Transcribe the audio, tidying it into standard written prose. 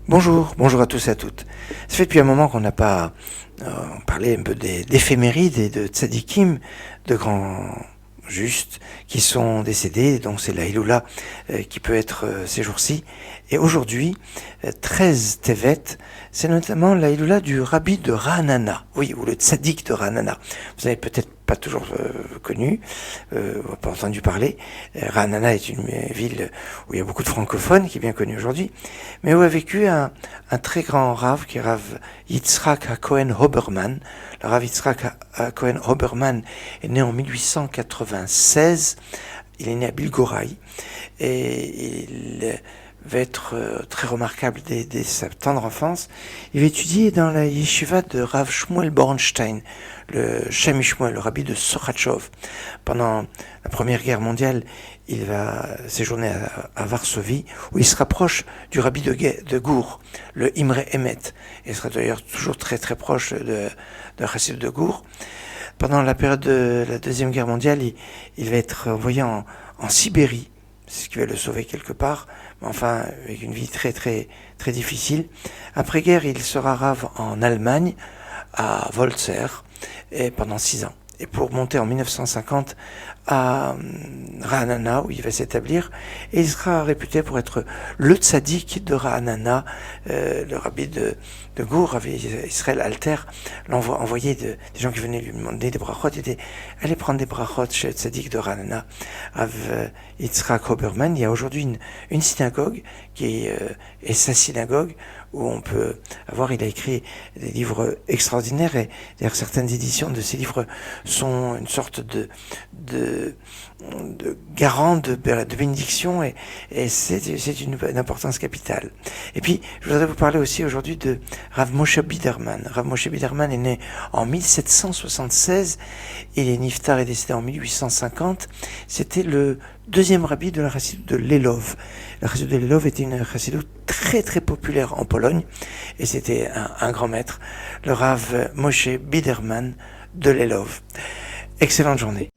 Bonjour à tous et à toutes. Ça fait depuis un moment qu'on n'a pas parlé un peu d'éphémérides et de tzadikim, de grands justes qui sont décédés, donc c'est la Hiloula qui peut être ces jours-ci. Et aujourd'hui, 13 Tevet, c'est notamment la Hiloula du rabbi de Ra'anana, oui, ou le tzadik de Ra'anana. Vous n'avez peut-être pas toujours connu, pas entendu parler. Ra'anana est une ville où il y a beaucoup de francophones, qui est bien connue aujourd'hui, mais où a vécu un très grand rav, qui est Rav Yitzhak HaKohen Hoberman. Le Rav Yitzhak HaKohen Hoberman est né en 1896, il est né à Bilgoraï, et il va être très remarquable dès sa tendre enfance. Il va étudier dans la yeshiva de Rav Shmuel Bornstein, le Shem Shmuel, le rabbi de Sochachov. Pendant la Première Guerre mondiale, il va séjourner à Varsovie, où il se rapproche du rabbi de Gour, le Imre Emet. Il sera d'ailleurs toujours très très proche de Chassid de Gour. Pendant la période de la Deuxième Guerre mondiale, il va être envoyé en Sibérie, c'est ce qui va le sauver quelque part, mais enfin avec une vie très très très difficile. Après-guerre, il sera rave en Allemagne, à Wolzer, et pendant 6 ans. Et pour monter en 1950 à Ra'anana, où il va s'établir, et il sera réputé pour être le tzaddik de Ra'anana. Le rabbi de Gour, Rabbi Israël Alter, envoyé des gens qui venaient lui demander des brachot. Il était allez prendre des brachot chez le tzaddik de Ra'anana, Rav Yitzhak Hoberman. Il y a aujourd'hui une synagogue qui est sa synagogue, où on peut avoir, il a écrit des livres extraordinaires, et d'ailleurs certaines éditions de ces livres sont une sorte de garant de bénédiction, et c'est une importance capitale. Et puis, je voudrais vous parler aussi aujourd'hui de Rav Moshe Biderman. Rav Moshe Biderman est né en 1776, et Niftar est décédé en 1850. C'était le deuxième rabbi de la chassidoute de Lelov. La chassidoute de Lelov était une chassidoute très très populaire en Pologne, et c'était un grand maître, le Rav Moshe Biderman de Lelov. Excellente journée.